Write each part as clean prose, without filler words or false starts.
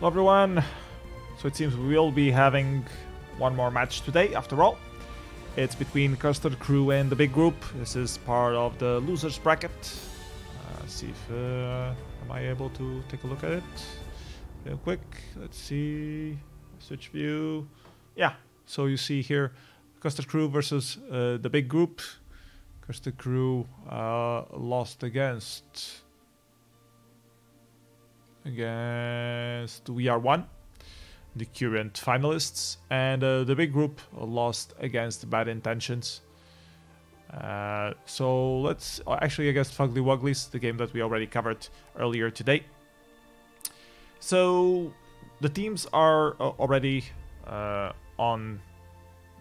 Hello everyone. So it seems we will be having one more match today after all. It's between Custard crew and the big group. This is part of the losers bracket. Let's see if am I able to take a look at it real quick. Let's see, switch view. Yeah, so you see here Custard crew versus the big group. Custard crew lost against We Are One, the current finalists, and the big group lost against Bad Intentions. So let's actually against Fugly Wuglies, the game that we already covered earlier today. So the teams are already on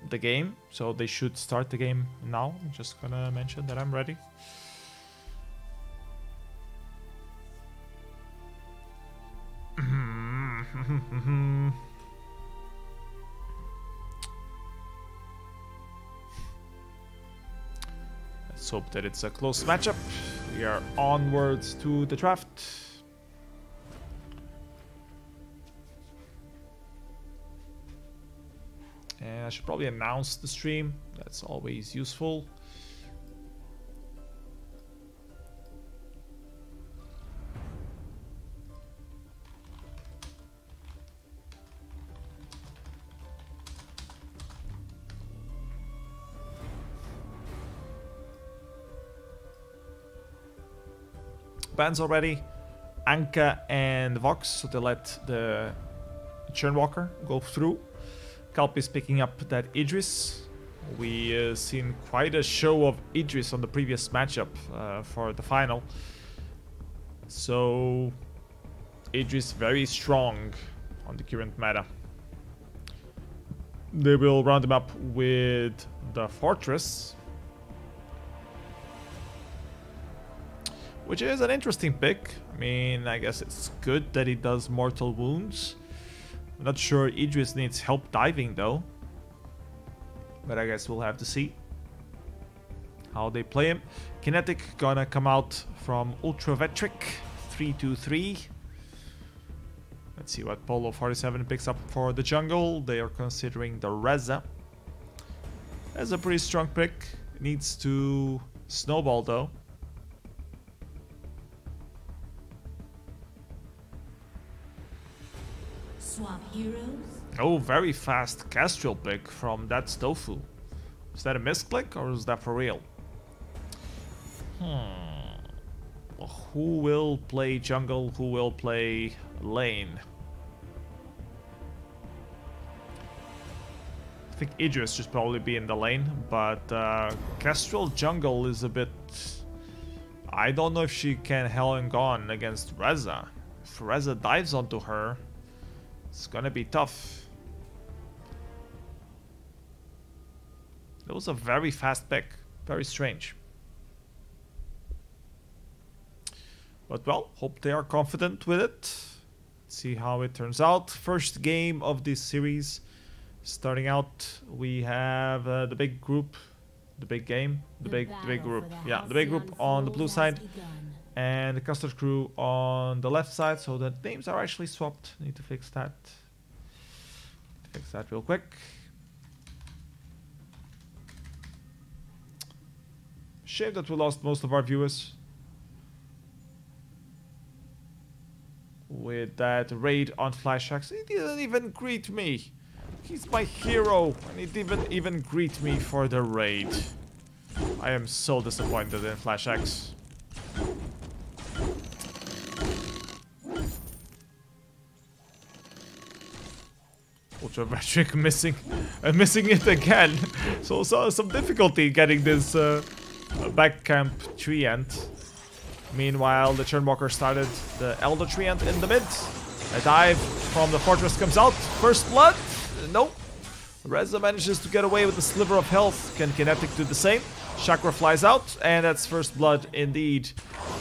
the game, so they should start the game now. I'm just gonna mention that I'm ready. Let's hope that it's a close matchup. We are onwards to the draft. And I should probably announce the stream. That's always useful. Bans already, Anka and Vox, so they let the Churnwalker go through. Kalp is picking up that Idris. We seen quite a show of Idris on the previous matchup for the final. So Idris very strong on the current meta. They will round him up with the Fortress, which is an interesting pick. I mean, I guess it's good that he does mortal wounds. I'm not sure Idris needs help diving though. But I guess we'll have to see how they play him. Kinetic gonna come out from Ultravetric 323. Let's see what Polo 47 picks up for the jungle. They are considering the Reza. That's a pretty strong pick. Needs to snowball though. Swap heroes. Oh, very fast Castrol pick from that Stofu. Is that a misclick or is that for real? Who will play jungle? Who will play lane? I think Idris should probably be in the lane, but Castrol jungle is a bit... I don't know if she can hang on against Reza. If Reza dives onto her, it's gonna be tough. That was a very fast pick. Very strange. But well, hope they are confident with it. Let's see how it turns out. First game of this series. Starting out, we have the big group. The big game. The big group. Yeah, the big group on the blue side. And the Custard crew on the left side, so the names are actually swapped. Need to fix that. Fix that real quick. Shame that we lost most of our viewers with that raid on Flash Axe. He didn't even greet me. He's my hero, and he didn't even greet me for the raid. I am so disappointed in Flash Axe. Ultravetric missing it again. So some difficulty getting this back camp treant. Meanwhile, the Churnwalker started the Elder treant in the mid. A dive from the Fortress comes out. First blood? Nope. Reza manages to get away with a sliver of health. Can Kinetic do the same? Chakra flies out, and that's first blood indeed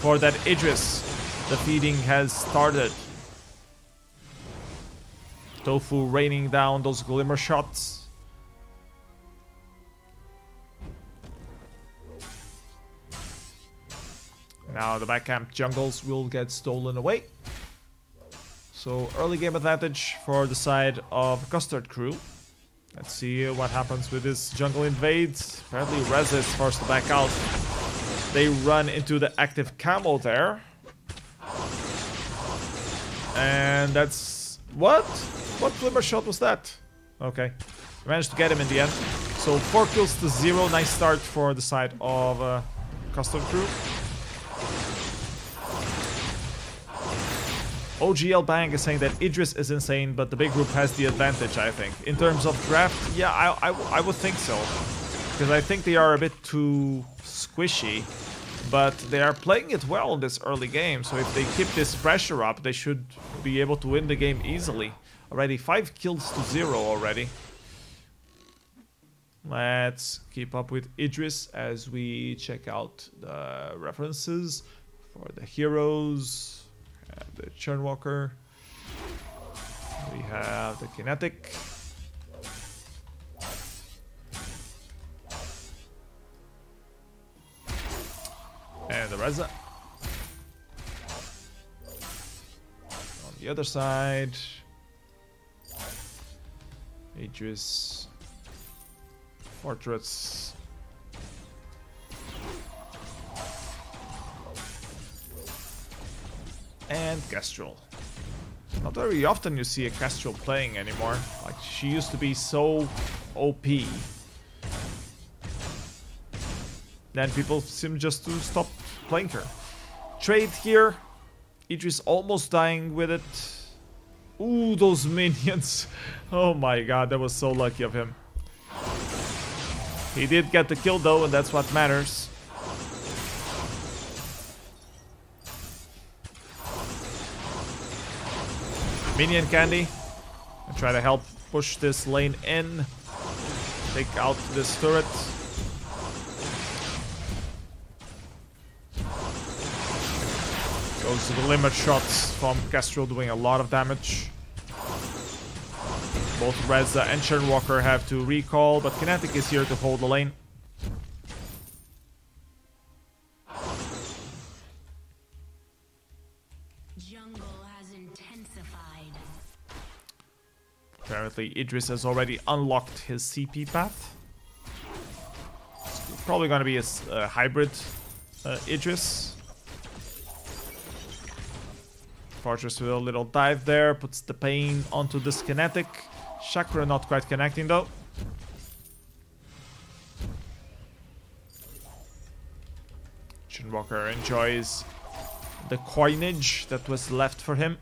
for that Idris. The feeding has started. Tofu raining down those glimmer shots. Now the back camp jungles will get stolen away. So early game advantage for the side of Custard crew. Let's see what happens with this jungle invade. Apparently Reza is forced to back out. They run into the active camo there. And that's... What? What glimmer shot was that? Okay. Managed to get him in the end. So 4 kills to 0. Nice start for the side of Custard crew. OGL Bang is saying that Idris is insane, but the big group has the advantage, I think. In terms of draft, yeah, I would think so. Because I think they are a bit too squishy. But they are playing it well in this early game, so if they keep this pressure up, they should be able to win the game easily. Already 5 kills to 0 already. Let's keep up with Idris as we check out the references for the heroes. The Churnwalker. We have the Kinetic. And the Reza. On the other side, Idris, Fortress. And Kestrel. Not very often you see a Kestrel playing anymore. Like, she used to be so OP. Then people seem just to stop playing her. Trade here. Idris almost dying with it. Ooh, those minions. Oh my god, that was so lucky of him. He did get the kill though, and that's what matters. Minion candy. And try to help push this lane in. Take out this turret. Goes to the limit shots from Kestrel, doing a lot of damage. Both Reza and Churnwalker have to recall, but Kinetic is here to hold the lane. Apparently Idris has already unlocked his CP path. It's probably going to be a hybrid Idris. Fortress with a little dive there, puts the pain onto this Kinetic. Chakra not quite connecting though. Churnwalker enjoys the coinage that was left for him.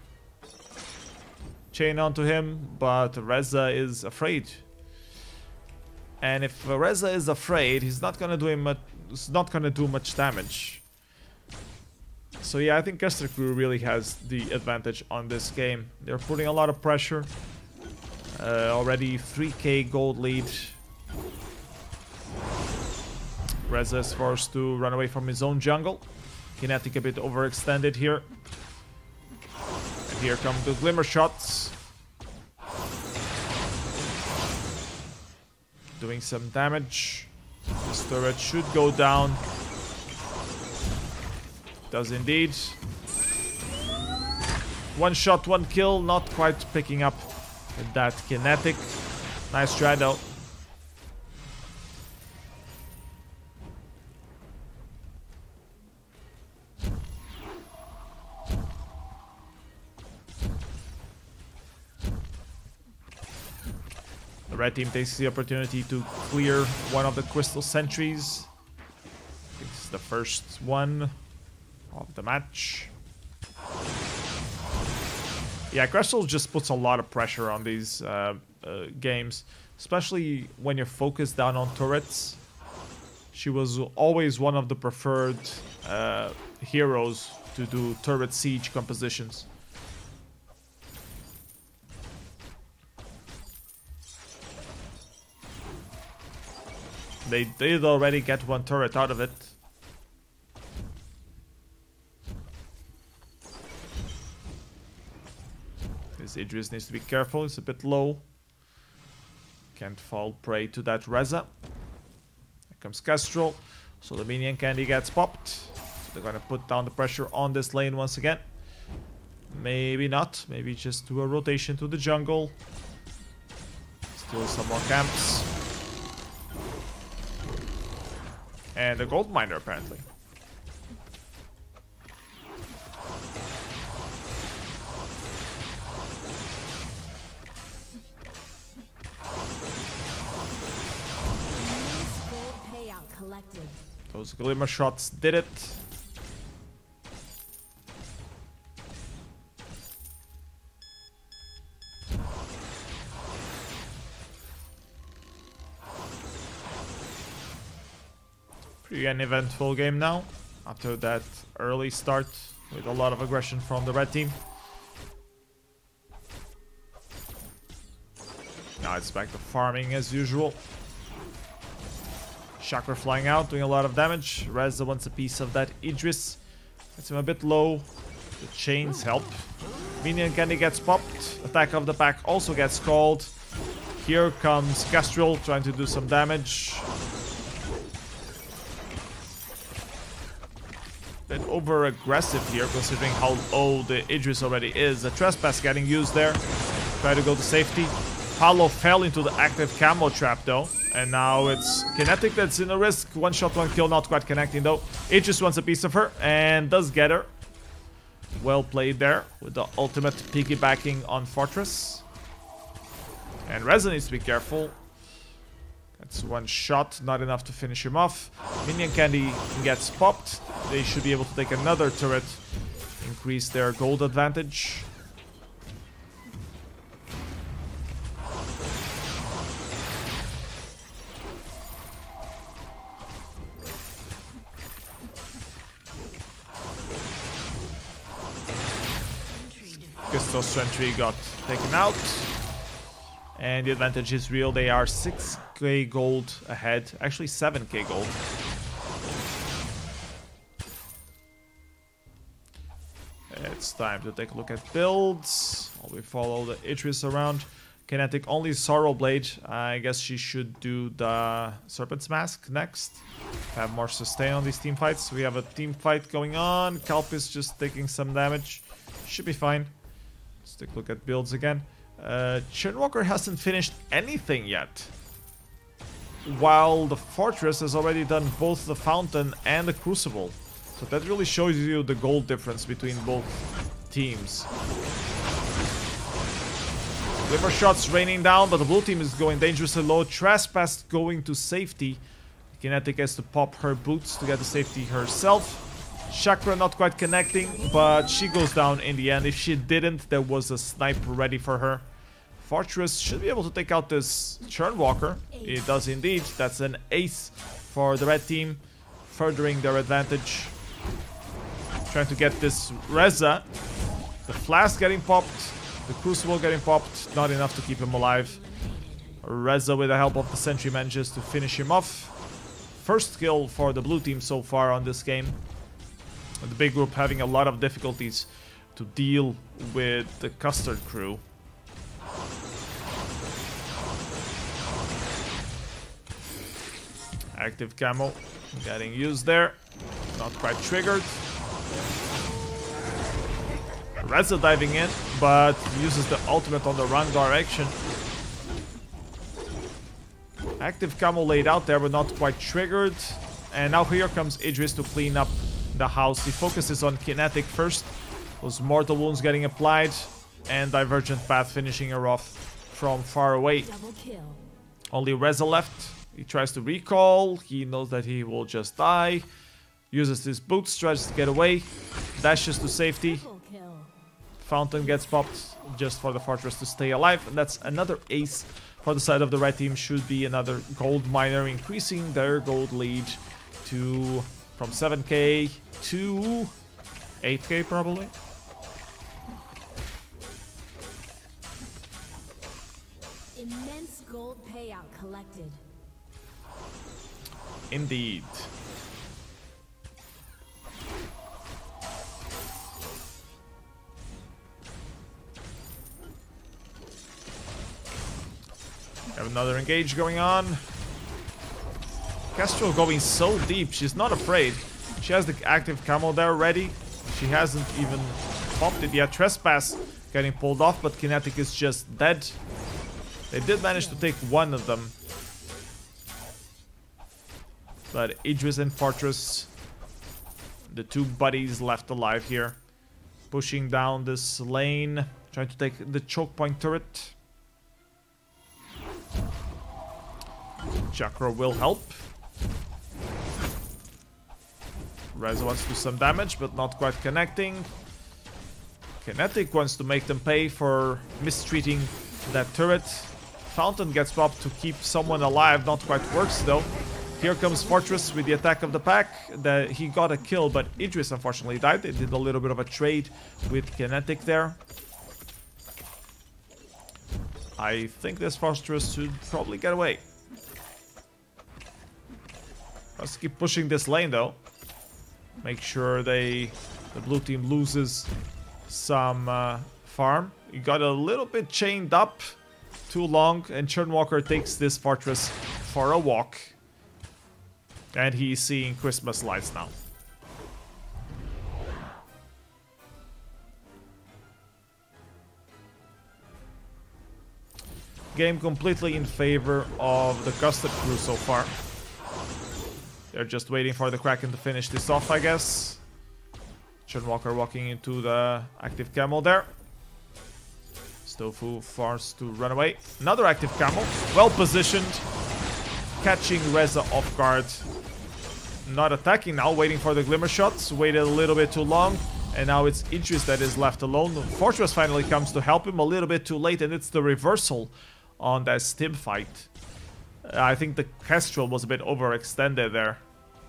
Chain onto him, but Reza is afraid. And if Reza is afraid, he's not gonna do him much. It's not gonna do much damage. So yeah, I think Custard crew really has the advantage on this game. They're putting a lot of pressure. Already 3k gold lead. Reza is forced to run away from his own jungle. Kinetic a bit overextended here. And here come the glimmer shots. Doing some damage. This turret should go down. Does indeed. One shot, one kill. Not quite picking up with that Kinetic. Nice try though. The red team takes the opportunity to clear one of the crystal sentries. I think this is the first one of the match. Yeah, Crystal just puts a lot of pressure on these games, especially when you're focused down on turrets. She was always one of the preferred heroes to do turret siege compositions. They did already get one turret out of it. This Idris needs to be careful, it's a bit low. Can't fall prey to that Reza. Here comes Kestrel. So the minion candy gets popped. So they're gonna put down the pressure on this lane once again. Maybe not. Maybe just do a rotation to the jungle. Steal some more camps. And a gold miner, apparently. Those glimmer shots did it. Pretty uneventful game now, after that early start with a lot of aggression from the red team. Now it's back to farming as usual. Chakra flying out, doing a lot of damage. Reza wants a piece of that Idris. Gets him a bit low. The chains help. Minion candy gets popped. Attack of the pack also gets called. Here comes Custard trying to do some damage. Bit over aggressive here considering how low the Idris already is. The trespass getting used there. Try to go to safety. Paulo fell into the active camo trap though. And now it's Kinetic that's in a risk. One shot, one kill, not quite connecting though. Idris wants a piece of her and does get her. Well played there with the ultimate piggybacking on Fortress. And Reza needs to be careful. That's one shot, not enough to finish him off. Minion Candy gets popped. They should be able to take another turret, increase their gold advantage. Custard sentry got taken out. And the advantage is real. They are 6k gold ahead. Actually 7k gold. It's time to take a look at builds. While we follow the Idris around. Kinetic only Sorrow Blade. I guess she should do the Serpent's Mask next. Have more sustain on these team fights. We have a team fight going on. Kalp is just taking some damage. Should be fine. Let's take a look at builds again. Churnwalker hasn't finished anything yet. While the Fortress has already done both the Fountain and the Crucible. So that really shows you the gold difference between both teams. Glimmer shots raining down, but the blue team is going dangerously low. Trespass going to safety. Kinetic has to pop her boots to get the safety herself. Chakra not quite connecting, but she goes down in the end. If she didn't, there was a sniper ready for her. Fortress should be able to take out this Churnwalker. It does indeed. That's an ace for the red team, furthering their advantage. Trying to get this Reza. The Flask getting popped. The Crucible getting popped. Not enough to keep him alive. Reza, with the help of the Sentry, manages to finish him off. First kill for the blue team so far on this game. The big group having a lot of difficulties to deal with the Custard crew. Active camo getting used there. Not quite triggered. Reza diving in, but uses the ultimate on the wrong direction. Active camo laid out there, but not quite triggered. And now here comes Idris to clean up the house. He focuses on Kinetic first. Those mortal wounds getting applied. And Divergent Path finishing her off from far away. Only Reza left. He tries to recall. He knows that he will just die. Uses his boots, tries to get away. Dashes to safety. Fountain gets popped just for the Fortress to stay alive. And that's another ace for the side of the red team. Should be another gold miner, increasing their gold lead to from 7k to 8k probably. Immense gold payout collected. Indeed. Have another engage going on. Castro going so deep, she's not afraid. She has the active camo there ready. She hasn't even popped it. Yeah, Trespass getting pulled off, but Kinetic is just dead. They did manage to take one of them. But Idris and Fortress, the two buddies left alive here. Pushing down this lane, trying to take the choke point turret. Chakra will help. Reza wants to do some damage, but not quite connecting. Kinetic wants to make them pay for mistreating that turret. Fountain gets popped to keep someone alive, not quite works though. Here comes Fortress with the attack of the pack. He got a kill, but Idris unfortunately died. They did a little bit of a trade with Kinetic there. I think this Fortress should probably get away. Let's keep pushing this lane though. Make sure the blue team loses some farm. He got a little bit chained up too long, and Churnwalker takes this Fortress for a walk. And he's seeing Christmas lights now. Game completely in favor of the Custard crew so far. They're just waiting for the Kraken to finish this off, I guess. Churnwalker walking into the active camel there. Stofu forced to run away. Another active camel. Well positioned. Catching Reza off guard. Not attacking now, waiting for the glimmer shots. Waited a little bit too long. And now it's Idris that is left alone. Fortress finally comes to help him a little bit too late. And it's the reversal on that stim fight. I think the Kestrel was a bit overextended there.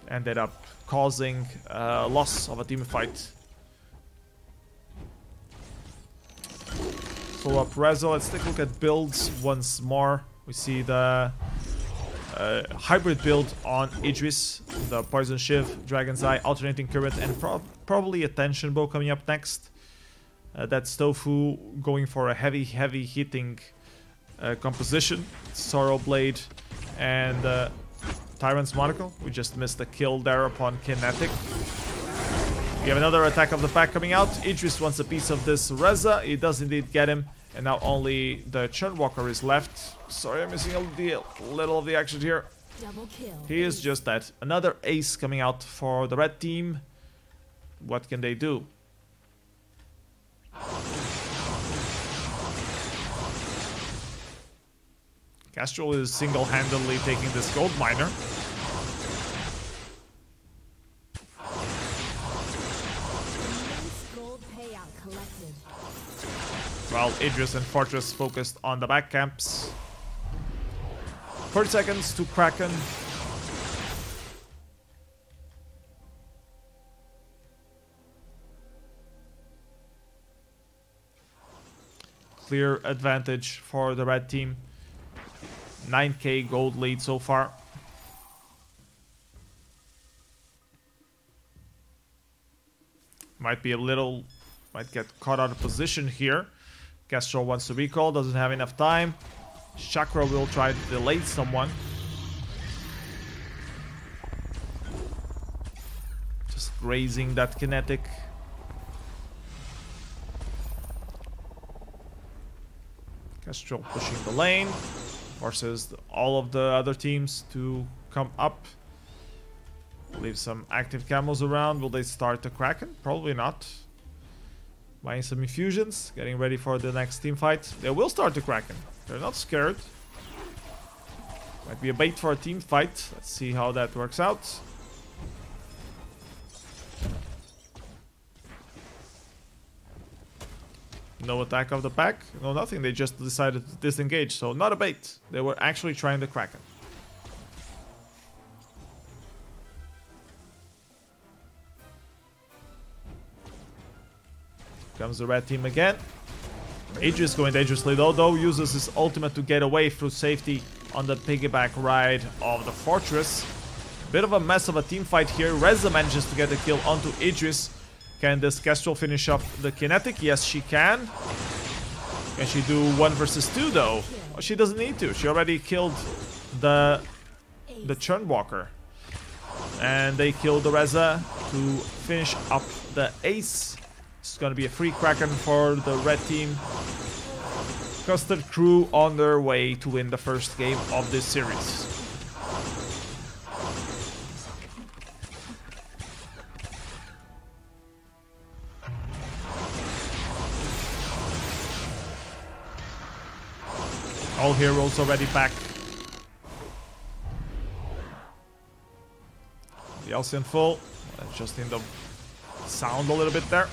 Ended up causing loss of a team fight. Pull up Reza. Let's take a look at builds once more. We see the hybrid build on Idris. The Poison Shiv, Dragon's Eye, Alternating Current, and probably a Tension Bow coming up next. That's Tofu going for a heavy hitting composition. Sorrow Blade and Tyrant's Monocle. We just missed a kill there upon Kinetic. We have another attack of the pack coming out. Idris wants a piece of this Reza. He does indeed get him. And now only the Churnwalker is left. Sorry, I'm missing a little of the action here. Double kill. He is just that. Another ace coming out for the red team. What can they do? Castrol is single-handedly taking this gold miner. Gold payout collected. While Idris and Fortress focused on the back camps. 30 seconds to Kraken. Clear advantage for the red team. 9k gold lead so far. Might get caught out of position here. Castro wants to recall, doesn't have enough time. Chakra will try to delay someone. Just grazing that Kinetic. Castro pushing the lane. Forces all of the other teams to come up. Leave some active camos around. Will they start the Kraken? Probably not. Buying some infusions. Getting ready for the next team fight. They will start the Kraken. They're not scared. Might be a bait for a team fight. Let's see how that works out. No attack of the pack. No, nothing. They just decided to disengage. So not a bait. They were actually trying the Kraken. Comes the red team again. Idris going dangerously though uses his ultimate to get away through safety on the piggyback ride of the Fortress. Bit of a mess of a team fight here. Reza manages to get a kill onto Idris. Can this Kestrel finish up the Kinetic? Yes, she can. Can she do 1 versus 2 though? Oh, she doesn't need to. She already killed the Churnwalker. And they killed the Reza to finish up the ace. It's gonna be a free Kraken for the red team. Custard crew on their way to win the first game of this series. All heroes already back. The LC in full. Adjusting the sound a little bit there.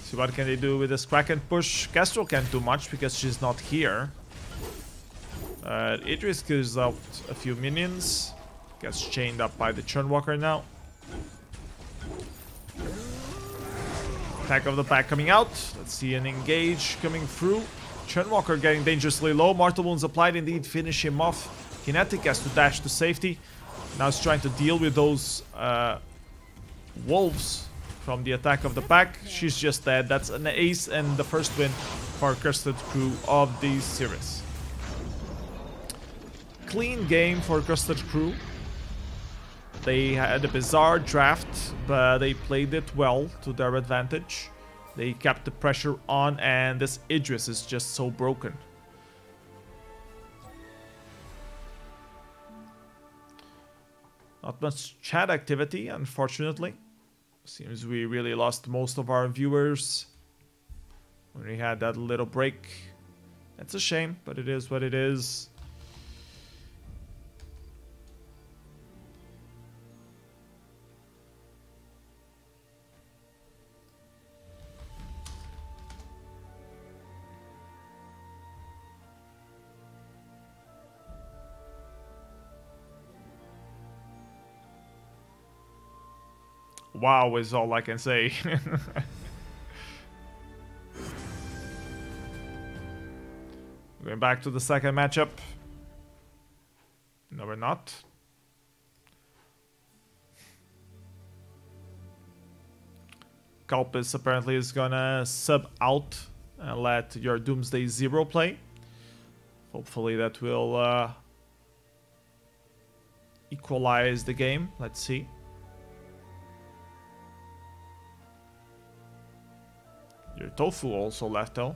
See what can they do with this Kraken push. Castro can't do much because she's not here. Idris kills out a few minions. Gets chained up by the Churnwalker now. Attack of the pack coming out. Let's see an engage coming through. Churnwalker getting dangerously low. Mortal Wounds applied indeed. Finish him off. Kinetic has to dash to safety. Now he's trying to deal with those wolves from the attack of the pack. She's just dead. That's an ace and the first win for Custard crew of the series. Clean game for Custard crew. They had a bizarre draft, but they played it well to their advantage. They kept the pressure on, and this Idris is just so broken. Not much chat activity, unfortunately. Seems we really lost most of our viewers when we had that little break. It's a shame, but it is what it is. Wow is all I can say. Going back to the second matchup. No, we're not. Culpis apparently is gonna sub out and let your Doomsday Zero play. Hopefully that will equalize the game. Let's see. Your Tofu also left though.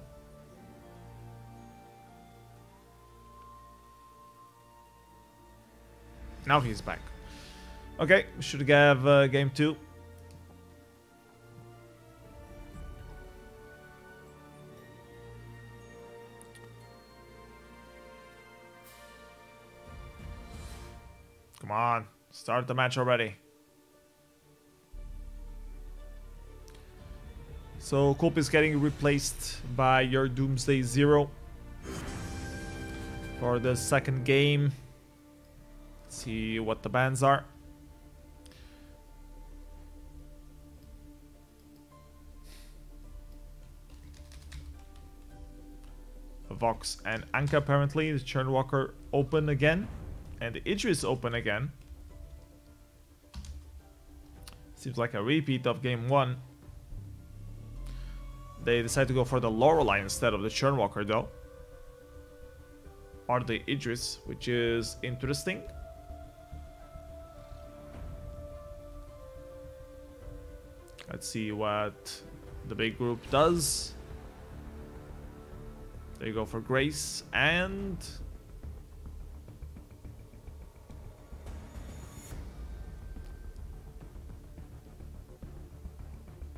Now he's back. Okay, we should have game 2. Come on, start the match already. So Culp is getting replaced by your Doomsday Zero for the second game. Let's see what the bans are. Vox and Anka apparently. The Churnwalker open again. And the Idris open again. Seems like a repeat of game 1. They decide to go for the Lorelei instead of the Churnwalker though. Or the Idris, which is interesting. Let's see what the big group does. They go for Grace and...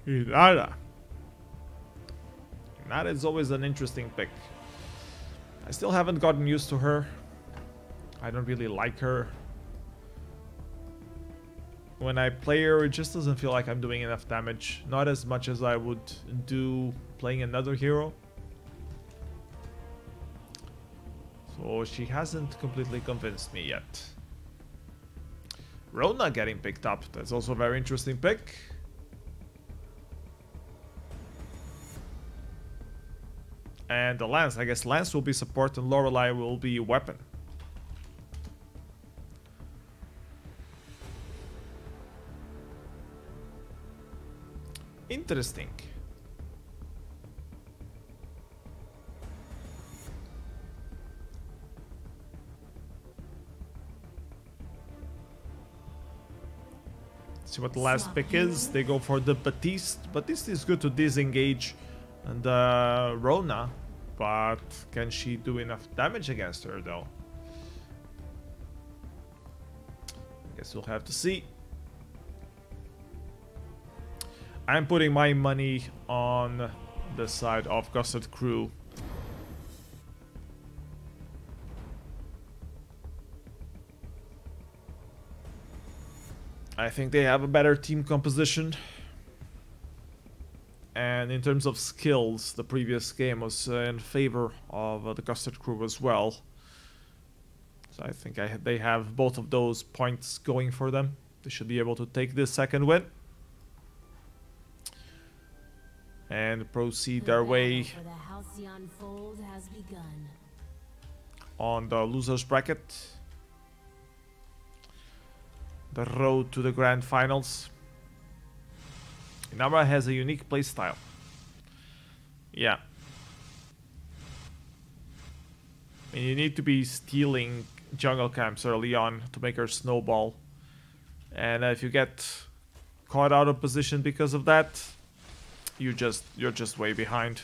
Inara. Inara is always an interesting pick. I still haven't gotten used to her. I don't really like her. When I play her, it just doesn't feel like I'm doing enough damage. Not as much as I would do playing another hero. So she hasn't completely convinced me yet. Rona getting picked up. That's also a very interesting pick. And the Lance. I guess Lance will be support and Lorelei will be weapon. Interesting. See what the last pick is. They go for the Batiste. Batiste is good to disengage the Rona, but can she do enough damage against her though? I guess we'll have to see. I'm putting my money on the side of Custard crew. I think they have a better team composition. And in terms of skills, the previous game was in favor of the Custard crew as well. So I think they have both of those points going for them. They should be able to take this second win. And proceed their way on the losers bracket. The road to the grand finals. Inara has a unique playstyle. Yeah. And you need to be stealing jungle camps early on to make her snowball. And if you get caught out of position because of that, you're just way behind.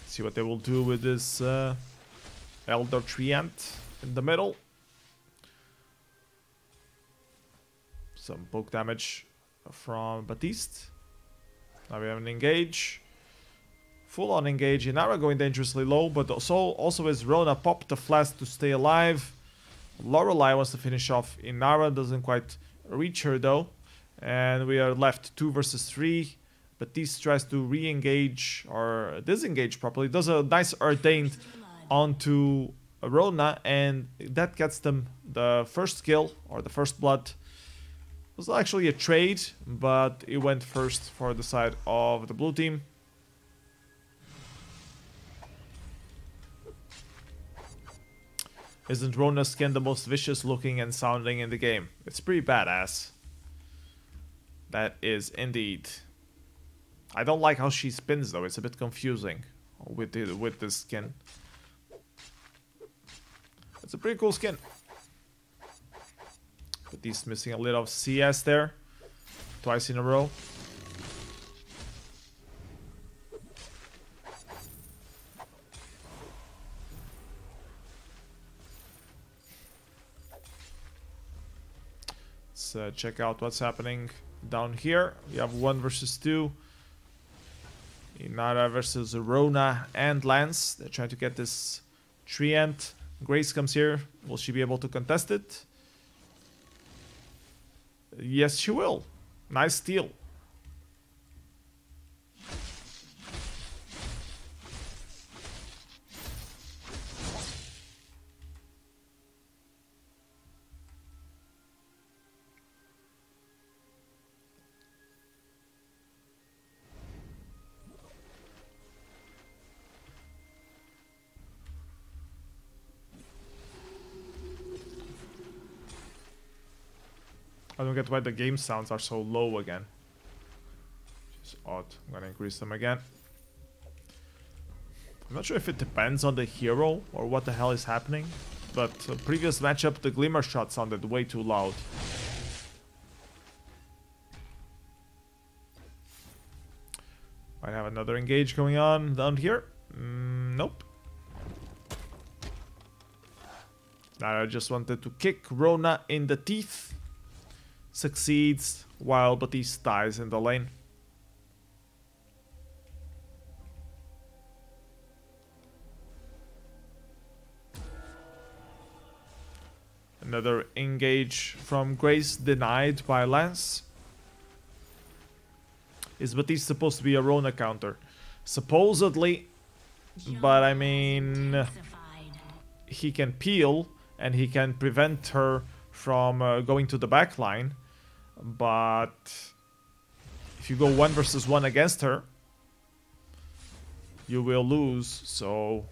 See what they will do with this Elder Treant in the middle. Some poke damage from Batiste. Now we have an engage. Full on engage. Inara going dangerously low, but also as Rona popped the flask to stay alive. Lorelei wants to finish off Inara, doesn't quite reach her though. And we are left 2 versus 3. Batiste tries to re-engage or disengage properly. Does a nice ordained onto Rona, and that gets them the first kill or the first blood. It was actually a trade, but it went first for the side of the blue team. Isn't Rona's skin the most vicious looking and sounding in the game? It's pretty badass. That is indeed. I don't like how she spins though. It's a bit confusing with this skin. It's a pretty cool skin. But he's missing a little of CS there. Twice in a row. Let's check out what's happening down here. We have 1 versus 2. Inara versus Rona and Lance. They're trying to get this Treant. Grace comes here. Will she be able to contest it? Yes, she will. Nice steal. I don't get why the game sounds are so low again. Which is odd. I'm gonna increase them again. I'm not sure if it depends on the hero or what the hell is happening, but previous matchup the Glimmer shot sounded way too loud. Might have another engage going on down here. Nope. Now I just wanted to kick Rona in the teeth. Succeeds while Batiste dies in the lane. Another engage from Grace denied by Lance. Is Batiste supposed to be a Rona counter? Supposedly, but I mean, he can peel and he can prevent her from going to the back line. But if you go 1 versus 1 against her, you will lose. So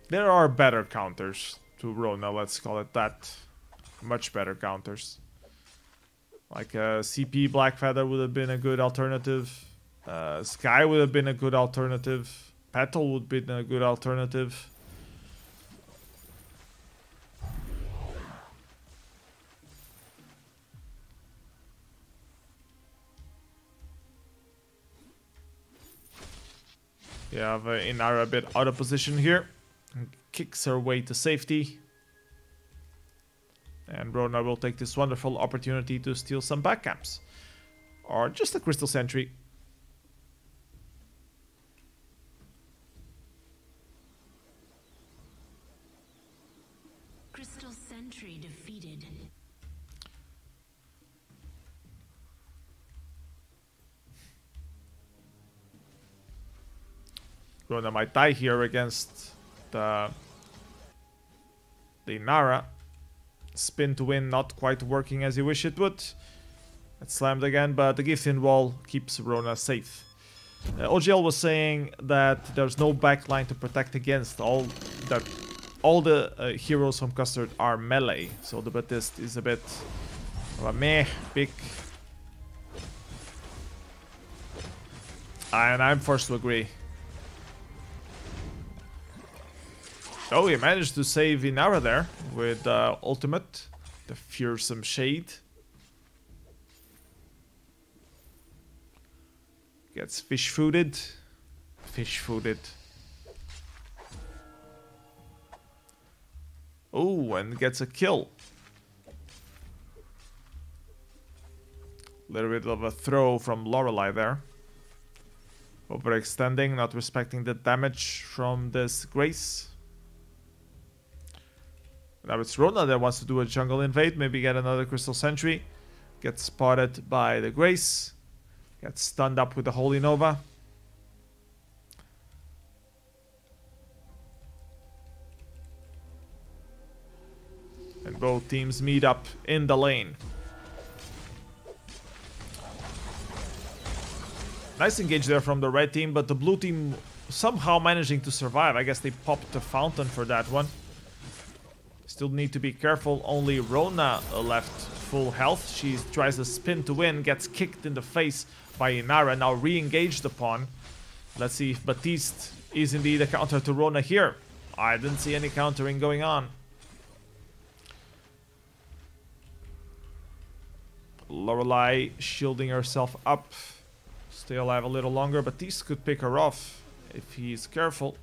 There are better counters to Rona, let's call it that. Much better counters. Like CP Blackfeather would have been a good alternative. Sky would have been a good alternative. Petal would have been a good alternative. You have Inara a bit out of position here. Kicks her way to safety. And Rona will take this wonderful opportunity to steal some back camps. Or just a Crystal Sentry. Crystal Sentry defeated. Rona might die here against the Inara. Spin to win, not quite working as you wish it would. It's slammed again, but the Gifting Wall keeps Rona safe. OGL was saying that there's no backline to protect against. All the heroes from Custard are melee, so the Batiste is a bit of a meh pick. And I'm forced to agree. Oh, he managed to save Inara there with ultimate, the fearsome shade. Gets fish fooded. Fish fooded. Oh, and gets a kill. Little bit of a throw from Lorelei there. Overextending, not respecting the damage from this Grace. Now it's Rona that wants to do a jungle invade, maybe get another Crystal Sentry. Gets spotted by the Grace. Gets stunned up with the Holy Nova. And both teams meet up in the lane. Nice engage there from the red team, but the blue team somehow managing to survive. I guess they popped the fountain for that one. Still need to be careful. Only Rona left full health. She tries to spin to win, gets kicked in the face by Inara, now re-engaged upon. Let's see if Batiste is indeed a counter to Rona here. I didn't see any countering going on. Lorelei shielding herself up. Stay alive a little longer. Batiste could pick her off if he's careful.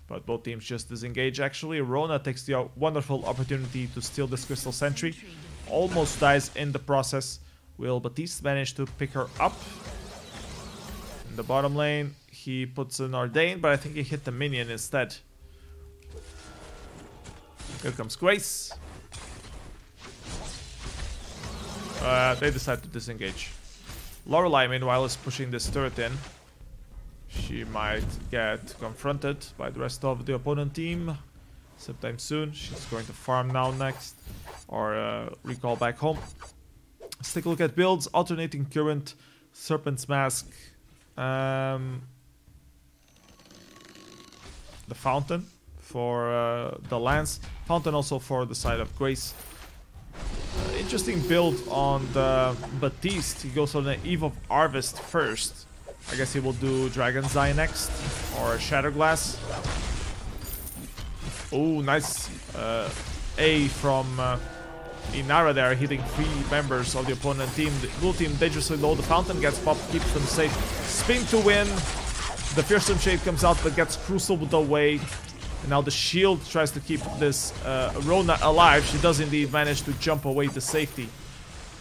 But both teams just disengage actually. Rona takes the wonderful opportunity to steal this Crystal Sentry. Almost dies in the process. Will Batiste manage to pick her up? In the bottom lane, he puts an Ordain, but I think he hit the minion instead. Here comes Grace. They decide to disengage. Lorelei, meanwhile, is pushing this turret in. She might get confronted by the rest of the opponent team sometime soon. She's going to farm now next, or recall back home. Let's take a look at builds. Alternating Current, Serpent's Mask, the Fountain for the Lance. Fountain also for the side of Grace. Interesting build on the Batiste. He goes on the Eve of Harvest first. I guess he will do Dragon's Eye next, or Shatterglass. Oh, nice A from Inara there, hitting 3 members of the opponent team. The blue team dangerously low. The Fountain gets popped, keeps them safe. Spin to win. The Fearsome Shade comes out, but gets crucibled away. And now the shield tries to keep this Rona alive. She does indeed manage to jump away to safety.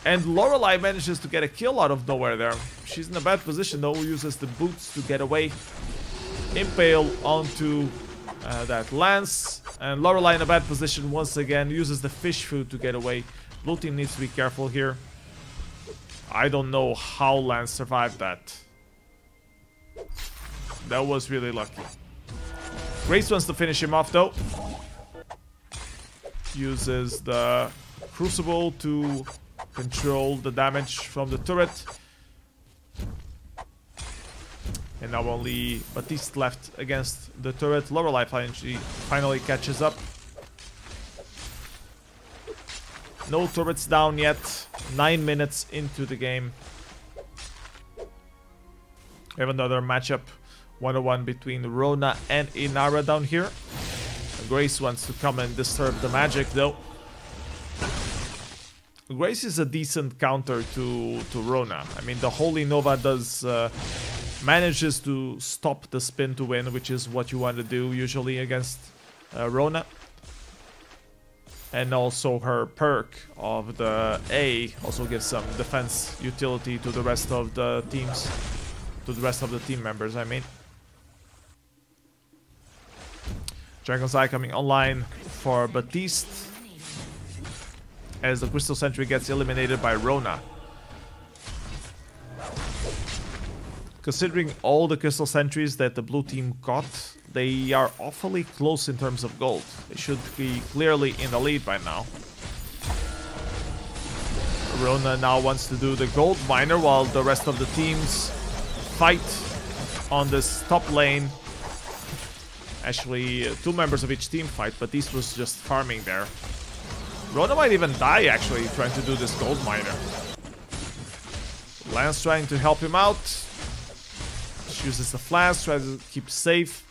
And Lorelei manages to get a kill out of nowhere there. She's in a bad position though, uses the boots to get away. Impale onto that lance. And Lorelei in a bad position once again, uses the fish food to get away. Blue team needs to be careful here. I don't know how Lance survived that. That was really lucky. Grace wants to finish him off though. Uses the Crucible to control the damage from the turret. And now only Batiste left against the turret. Lorelei finally catches up. No turrets down yet. 9 minutes into the game. We have another matchup. 1-on-1 between Rona and Inara down here. Grace wants to come and disturb the magic though. Grace is a decent counter to Rona. I mean, the Holy Nova does manages to stop the spin to win, which is what you want to do usually against Rona. And also her perk of the A also gives some defense utility to the rest of the teams. To the rest of the team members, I mean. Dragon's Eye coming online for Batiste. As the Crystal Sentry gets eliminated by Rona. Considering all the Crystal Sentries that the blue team got, they are awfully close in terms of gold. They should be clearly in the lead by now. Rona now wants to do the gold miner while the rest of the teams fight on this top lane. Actually, two members of each team fight, but this was just farming there. Rona might even die, actually, trying to do this gold miner. Lance trying to help him out. She uses the flash, tries to keep safe.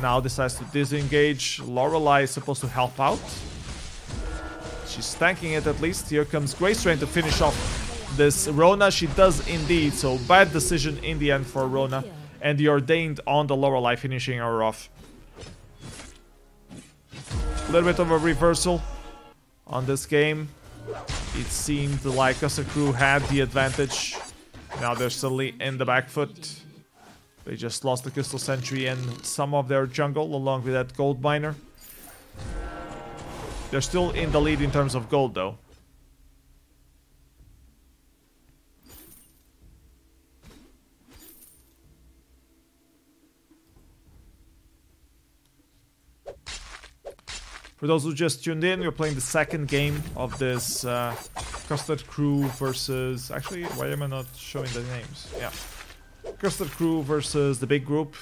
Now decides to disengage. Lorelei is supposed to help out. She's tanking it at least. Here comes Grace trying to finish off this Rona. She does indeed, so bad decision in the end for Rona. And the Ordained on the Lorelei, finishing her off. A little bit of a reversal on this game. It seemed like Custard Crew had the advantage. Now they're suddenly in the back foot. They just lost the Crystal Sentry and some of their jungle along with that gold miner. They're still in the lead in terms of gold though. For those who just tuned in, we're playing the second game of this Custard Crew versus... Actually, why am I not showing the names? Yeah. Custard Crew versus the big group.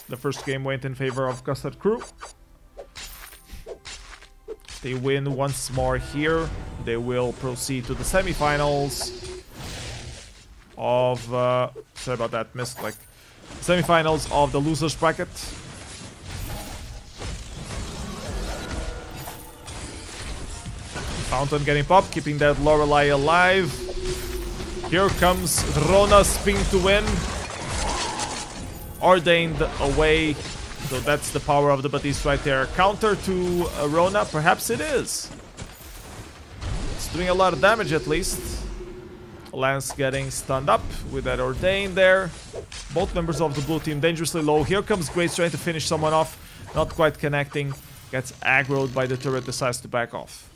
The first game went in favor of Custard Crew. If they win once more here, they will proceed to the semifinals of... sorry about that, missed like... Semifinals of the losers bracket. Fountain getting popped, keeping that Lorelei alive. Here comes Rona's spin to win. Ordained away. So that's the power of the Batiste right there. Counter to Rona, perhaps it is. It's doing a lot of damage at least. Lance getting stunned up with that Ordained there. Both members of the blue team dangerously low. Here comes Grace trying to finish someone off. Not quite connecting. Gets aggroed by the turret, decides to back off.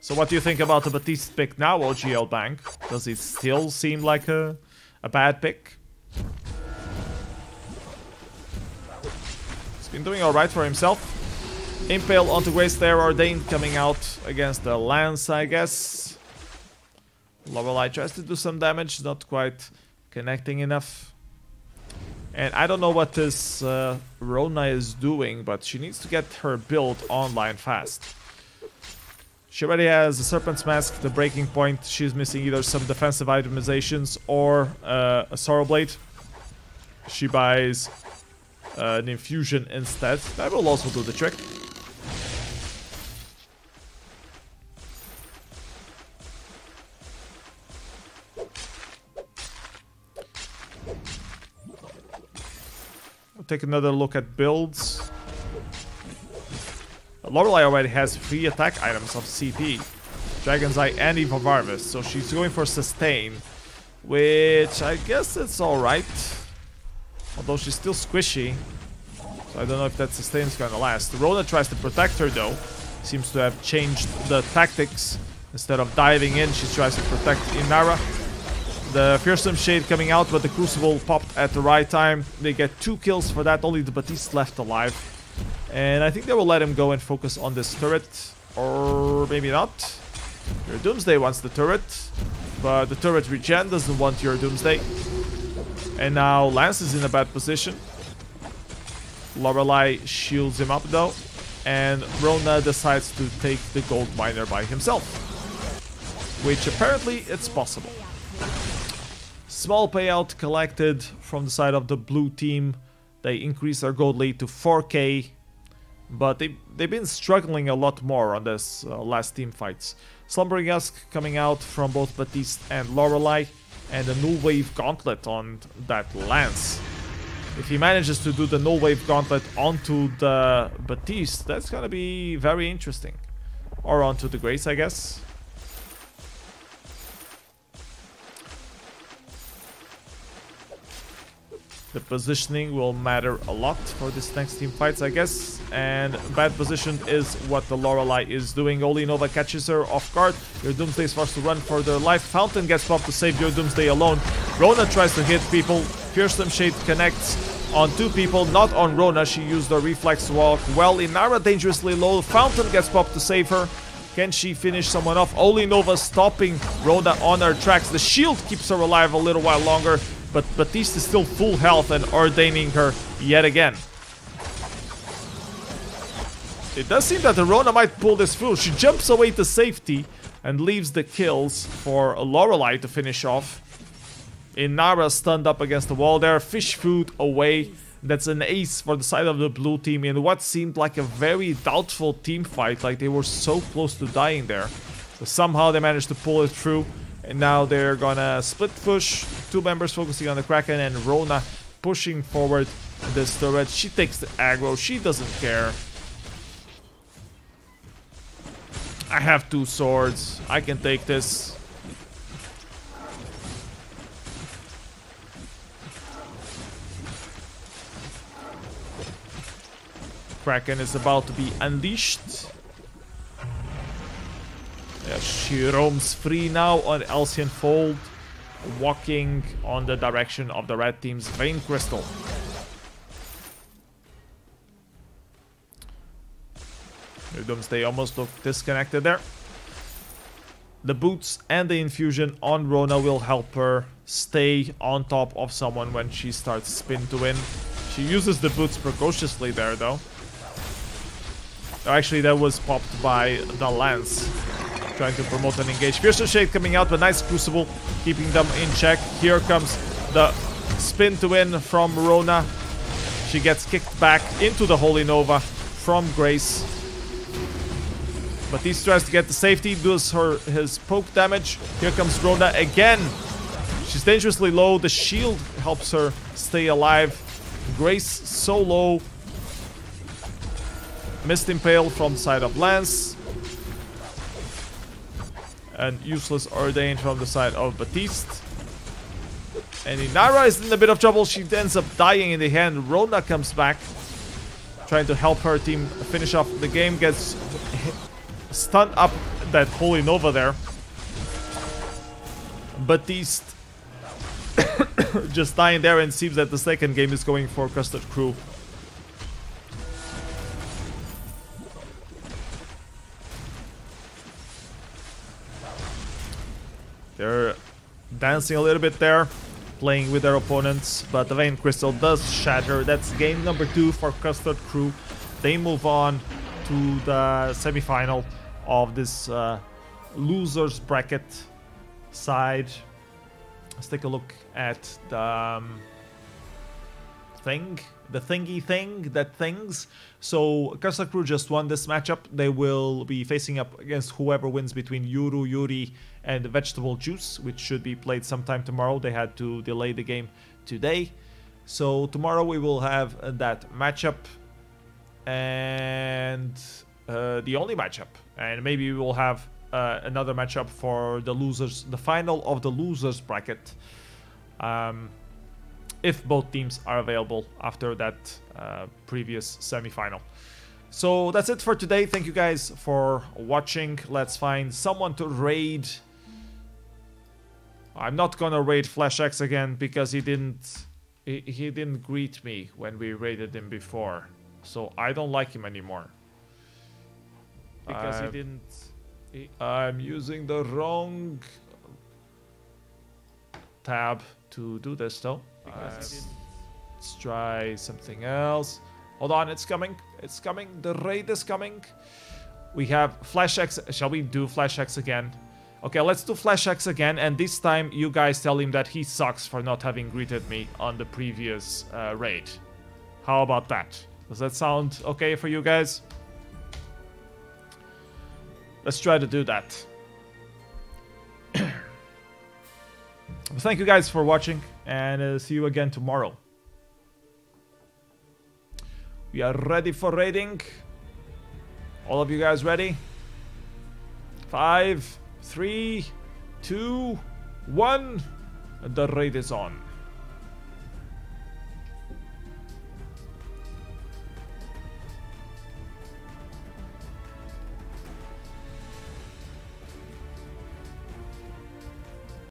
So what do you think about the Batiste pick now, OGL Bank? Does it still seem like a bad pick? He's been doing alright for himself. Impale onto Grace there, Ordained coming out against the Lance, I guess. Lorelei tries to do some damage, not quite connecting enough. And I don't know what this Rona is doing, but she needs to get her build online fast. She already has the Serpent's Mask, the breaking point. She's missing either some defensive itemizations or a Sorrow Blade. She buys an Infusion instead. That will also do the trick. We'll take another look at builds. Lorelei already has 3 attack items of CP, Dragon's Eye and Eve of Harvest, so she's going for Sustain, which I guess it's alright, although she's still squishy, so I don't know if that Sustain is gonna last. Rona tries to protect her though, seems to have changed the tactics. Instead of diving in, she tries to protect Inara. The Fearsome Shade coming out, but the Crucible popped at the right time. They get 2 kills for that, only the Batiste left alive. And I think they will let him go and focus on this turret. Or maybe not. Your Doomsday wants the turret. But the turret regen doesn't want your Doomsday. And now Lance is in a bad position. Lorelei shields him up though. And Rona decides to take the gold miner by himself. Which apparently it's possible. Small payout collected from the side of the blue team. They increase their gold lead to 4k. But they've been struggling a lot more on this last team fights. Slumbering Husk coming out from both Baptiste and Lorelei. And a null wave gauntlet on that Lance. If he manages to do the null wave gauntlet onto the Baptiste, that's gonna be very interesting. Or onto the Grace, I guess. The positioning will matter a lot for this next team fights, I guess. And bad position is what the Lorelei is doing. Only Nova catches her off guard. Your Doomsday is forced to run for their life. Fountain gets popped to save your Doomsday alone. Rona tries to hit people. Fearsome Shade connects on 2 people, not on Rona. She used her reflex walk well. Inara dangerously low. Fountain gets popped to save her. Can she finish someone off? Only Nova stopping Rona on her tracks. The shield keeps her alive a little while longer. But Baptiste is still full health and ordaining her yet again. It does seem that the Rona might pull this through. She jumps away to safety and leaves the kills for Lorelei to finish off. Inara stunned up against the wall there. Fish food away. That's an ace for the side of the blue team in what seemed like a very doubtful team fight. Like they were so close to dying there. But somehow they managed to pull it through. And now they're gonna split push. 2 members focusing on the Kraken and Rona pushing forward this turret. She takes the aggro. She doesn't care. I have 2 swords. I can take this. Kraken is about to be unleashed. Yeah, she roams free now on Elsian Fold, walking on the direction of the red team's Vein Crystal. Doomsday almost looked disconnected there. The boots and the infusion on Rona will help her stay on top of someone when she starts spin to win. She uses the boots precociously there though. Actually, that was popped by the Lance. Trying to promote an engage. Fearsome Shade coming out, but nice Crucible, keeping them in check. Here comes the spin to win from Rona. She gets kicked back into the Holy Nova from Grace. Baptiste tries to get the safety, does his poke damage. Here comes Rona again. She's dangerously low. The shield helps her stay alive. Grace so low. Missed Impale from the side of Lance. And useless Ordain from the side of Baptiste. And Inara is in a bit of trouble. She ends up dying in the hand. Rona comes back, trying to help her team finish off the game. Gets stunned up that Holy Nova there. Baptiste just dying there, and seems that the second game is going for Custard Crew. They're dancing a little bit there, playing with their opponents, but the Vein Crystal does shatter. That's game number 2 for Custard Crew. They move on to the semi-final of this losers bracket side. Let's take a look at the thingy thing that things. So Custard Crew just won this matchup. They will be facing up against whoever wins between Yuri and Vegetable Juice, which should be played sometime tomorrow. They had to delay the game today. So tomorrow we will have that matchup, and the only matchup. And maybe we will have another matchup for the losers, the final of the losers bracket. If both teams are available after that previous semi-final. So that's it for today. Thank you guys for watching. Let's find someone to raid. I'm not gonna raid Flash X again because he didn't greet me when we raided him before. So I don't like him anymore. Because he didn't... I'm using the wrong tab to do this though. Let's try something else. Hold on, it's coming. It's coming. The raid is coming. We have Flash X. Shall we do Flash X again? Okay, let's do Flash X again. And this time you guys tell him that he sucks for not having greeted me on the previous raid. How about that? Does that sound okay for you guys? Let's try to do that. Thank you guys for watching, and see you again tomorrow. We are ready for raiding. All of you guys ready? 5, 3, 2, 1. The raid is on.